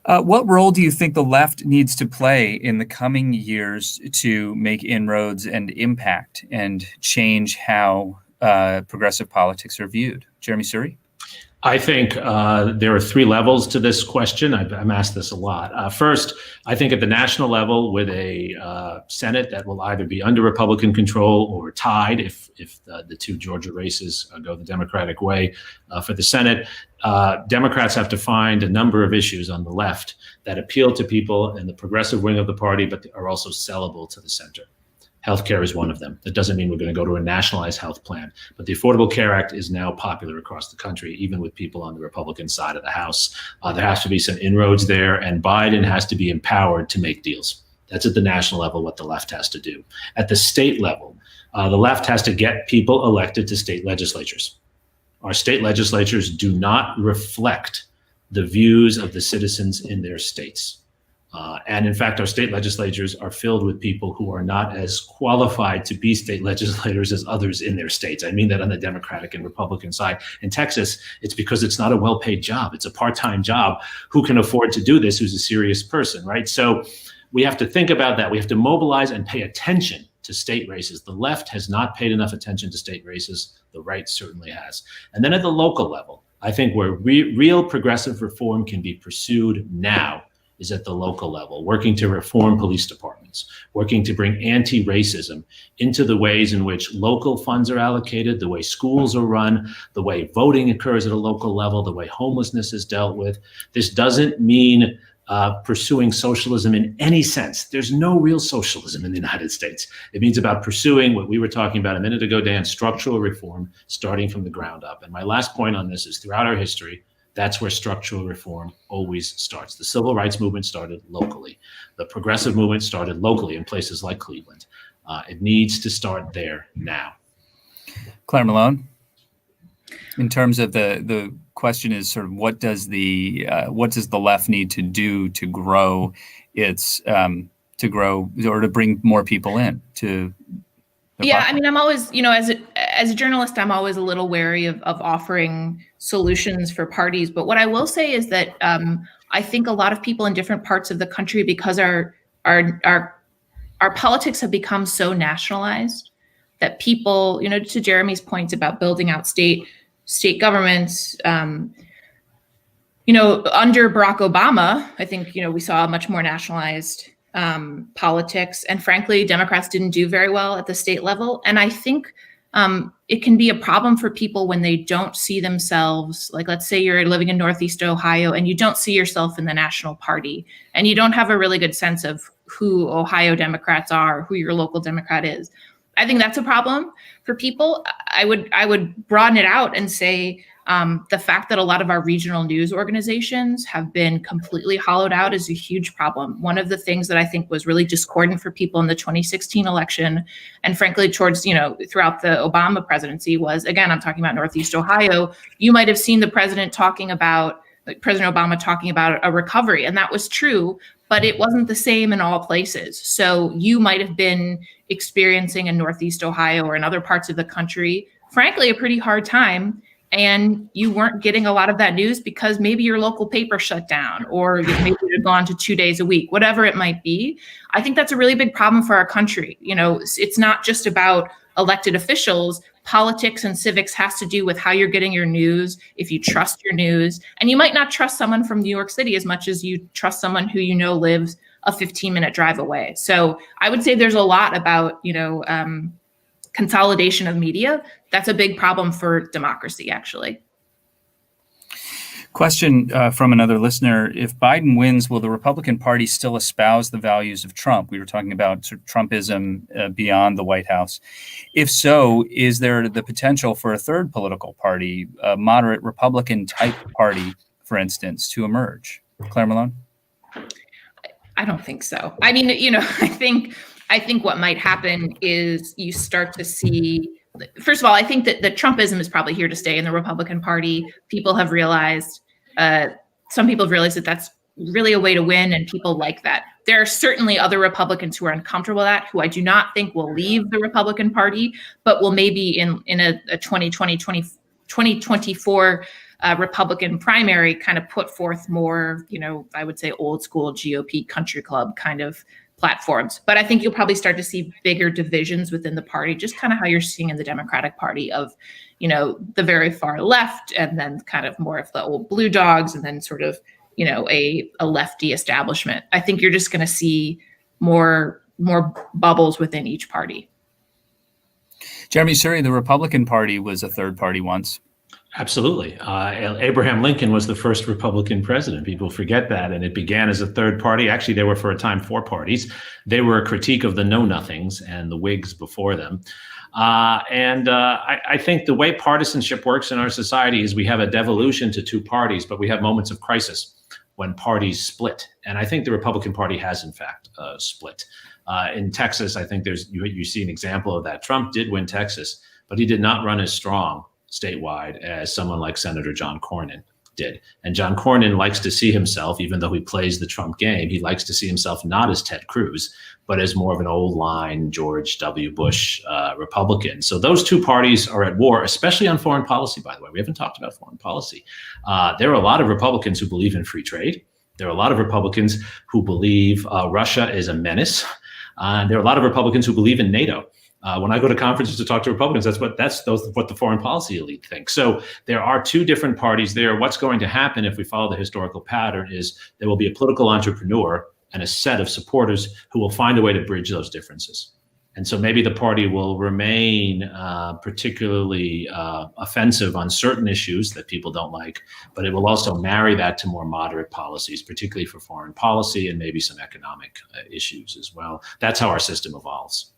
What role do you think the left needs to play in the coming years to make inroads and impact and change how progressive politics are viewed? Jeremy Suri? I think there are three levels to this question. I'm asked this a lot. First, I think at the national level, with a Senate that will either be under Republican control or tied if the two Georgia races go the Democratic way for the Senate, Democrats have to find a number of issues on the left that appeal to people in the progressive wing of the party, but are also sellable to the center. Healthcare is one of them. That doesn't mean we're going to go to a nationalized health plan, but the Affordable Care Act is now popular across the country, even with people on the Republican side of the House. There has to be some inroads there, and Biden has to be empowered to make deals. That's at the national level what the left has to do. At the state level, the left has to get people elected to state legislatures. Our state legislatures do not reflect the views of the citizens in their states. And in fact, our state legislatures are filled with people who are not as qualified to be state legislators as others in their states. I mean that on the Democratic and Republican side. In Texas, it's because it's not a well-paid job. It's a part-time job. Who can afford to do this? Who's a serious person, right? So we have to think about that. We have to mobilize and pay attention to state races. The left has not paid enough attention to state races. The right certainly has. And then at the local level, I think where real progressive reform can be pursued now is at the local level, working to reform police departments, working to bring anti-racism into the ways in which local funds are allocated, the way schools are run, the way voting occurs at a local level, the way homelessness is dealt with. This doesn't mean pursuing socialism in any sense. There's no real socialism in the United States. It means about pursuing what we were talking about a minute ago, Dan, structural reform, starting from the ground up. And my last point on this is throughout our history, that's where structural reform always starts. The civil rights movement started locally. The progressive movement started locally in places like Cleveland. It needs to start there now. Claire Malone, in terms of the question is sort of what does the left need to do to grow its or to bring more people in to I mean, I'm always, as a journalist, I'm always a little wary of offering solutions for parties. But what I will say is that I think a lot of people in different parts of the country, because our politics have become so nationalized, that people, to Jeremy's points about building out state governments, under Barack Obama, I think, we saw a much more nationalized politics. And frankly, Democrats didn't do very well at the state level. And I think it can be a problem for people when they don't see themselves, like, let's say you're living in Northeast Ohio and you don't see yourself in the national party and you don't have a really good sense of who Ohio Democrats are, who your local Democrat is. I think that's a problem for people. I would broaden it out and say the fact that a lot of our regional news organizations have been completely hollowed out is a huge problem. One of the things that I think was really discordant for people in the 2016 election, and frankly, towards, throughout the Obama presidency was, again, I'm talking about Northeast Ohio. You might have seen President Obama talking about a recovery, and that was true, but it wasn't the same in all places. So you might have been experiencing in Northeast Ohio or in other parts of the country, frankly, a pretty hard time and you weren't getting a lot of that news because maybe your local paper shut down, or maybe it had gone to 2 days a week, whatever it might be. I think that's a really big problem for our country. It's not just about elected officials. Politics and civics has to do with how you're getting your news, if you trust your news. And you might not trust someone from New York City as much as you trust someone who lives a 15-minute drive away. So I would say there's a lot about, consolidation of media. That's a big problem for democracy, actually. Question from another listener. If Biden wins, will the Republican Party still espouse the values of Trump? We were talking about sort of Trumpism beyond the White House. If so, is there the potential for a third political party, a moderate Republican type party, for instance, to emerge? Claire Malone? I don't think so. I mean, I think what might happen is you start to see, first of all, I think that the Trumpism is probably here to stay in the Republican Party. People have realized, some people have realized that that's really a way to win, and people like that. There are certainly other Republicans who are uncomfortable with that, who I do not think will leave the Republican Party, but will maybe in a 2024 Republican primary kind of put forth more, I would say old school GOP country club kind of platforms. But I think you'll probably start to see bigger divisions within the party, just kind of how you're seeing in the Democratic Party of, the very far left, and then kind of more of the old blue dogs, and then sort of, a lefty establishment. I think you're just going to see more bubbles within each party. Jeremy Suri, the Republican Party was a third party once. Absolutely. Abraham Lincoln was the first Republican president. People forget that. And it began as a third party. Actually, there were for a time 4 parties. They were a critique of the know-nothings and the Whigs before them. I think the way partisanship works in our society is we have a devolution to 2 parties, but we have moments of crisis when parties split. And I think the Republican Party has, in fact, split. In Texas, I think you see an example of that. Trump did win Texas, but he did not run as strong statewide as someone like Senator John Cornyn did. And John Cornyn likes to see himself, even though he plays the Trump game, he likes to see himself not as Ted Cruz, but as more of an old line George W. Bush Republican. So those 2 parties are at war, especially on foreign policy, by the way. We haven't talked about foreign policy. There are a lot of Republicans who believe in free trade. There are a lot of Republicans who believe Russia is a menace. And there are a lot of Republicans who believe in NATO. When I go to conferences to talk to Republicans, that's what the foreign policy elite thinks. So there are 2 different parties there. What's going to happen if we follow the historical pattern is there will be a political entrepreneur and a set of supporters who will find a way to bridge those differences. And so maybe the party will remain particularly offensive on certain issues that people don't like, but it will also marry that to more moderate policies, particularly for foreign policy and maybe some economic issues as well. That's how our system evolves.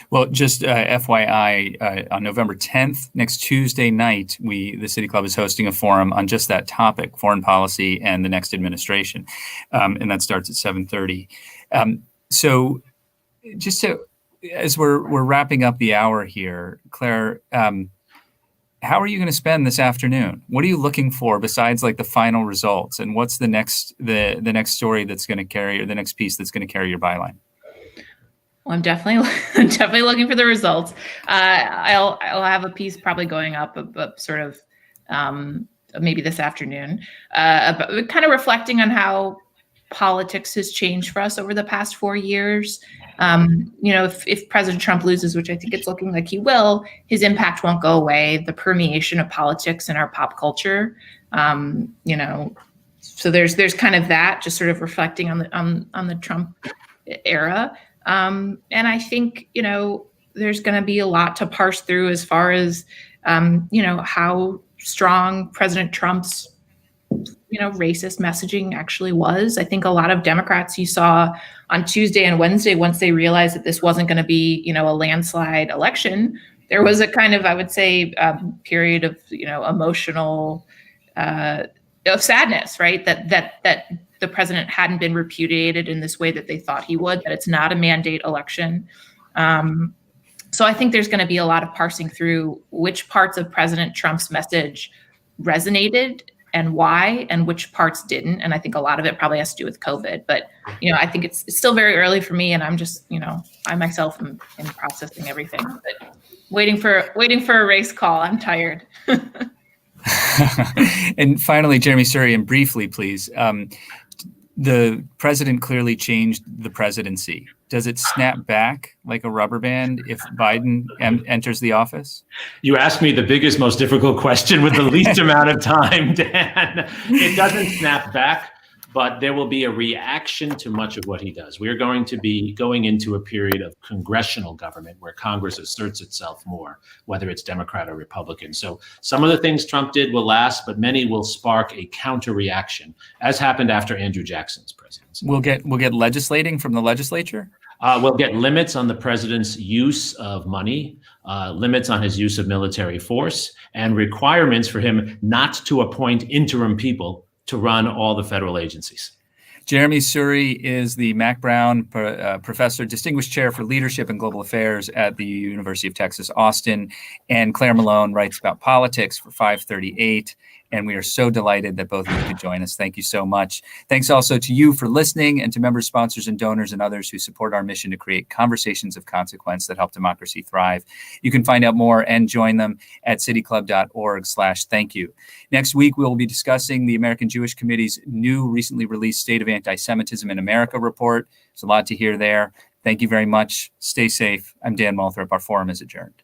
Well, just FYI, on November 10th, next Tuesday night, the City Club is hosting a forum on just that topic, foreign policy and the next administration, and that starts at 7:30. So, just as we're wrapping up the hour here, Claire, how are you going to spend this afternoon? What are you looking for besides like the final results, and what's the next story that's going to carry, or the next piece that's going to carry your byline? Well, I'm definitely looking for the results. I'll have a piece probably going up sort of maybe this afternoon, kind of reflecting on how politics has changed for us over the past 4 years. If President Trump loses, which I think it's looking like he will, his impact won't go away. The permeation of politics in our pop culture, so there's kind of that, just sort of reflecting on the Trump era. And I think, there's going to be a lot to parse through as far as, how strong President Trump's, racist messaging actually was. I think a lot of Democrats you saw on Tuesday and Wednesday, once they realized that this wasn't going to be, a landslide election, there was a kind of, I would say, period of, emotional, of sadness, right? That the president hadn't been repudiated in this way that they thought he would, that it's not a mandate election. So I think there's going to be a lot of parsing through which parts of President Trump's message resonated and why, and which parts didn't. And I think a lot of it probably has to do with COVID. But, I think it's still very early for me, and I'm just, I myself am processing everything. But waiting for a race call. I'm tired. And finally, Jeremy Surian, briefly, please. The president clearly changed the presidency. Does it snap back like a rubber band if Biden enters the office? You asked me the biggest, most difficult question with the least amount of time, Dan. It doesn't snap back, but there will be a reaction to much of what he does. We are going to be going into a period of congressional government where Congress asserts itself more, whether it's Democrat or Republican. So some of the things Trump did will last, but many will spark a counter reaction, as happened after Andrew Jackson's presidency. We'll get legislating from the legislature? We'll get limits on the president's use of money, limits on his use of military force, and requirements for him not to appoint interim people to run all the federal agencies. Jeremy Suri is the Mac Brown Professor, Distinguished Chair for Leadership and Global Affairs at the University of Texas, Austin. And Claire Malone writes about politics for 538. And we are so delighted that both of you could join us. Thank you so much. Thanks also to you for listening, and to members, sponsors, and donors and others who support our mission to create conversations of consequence that help democracy thrive. You can find out more and join them at cityclub.org/thank-you. Next week, we will be discussing the American Jewish Committee's new recently released State of Anti-Semitism in America report. There's a lot to hear there. Thank you very much. Stay safe. I'm Dan Moulthrop. Our forum is adjourned.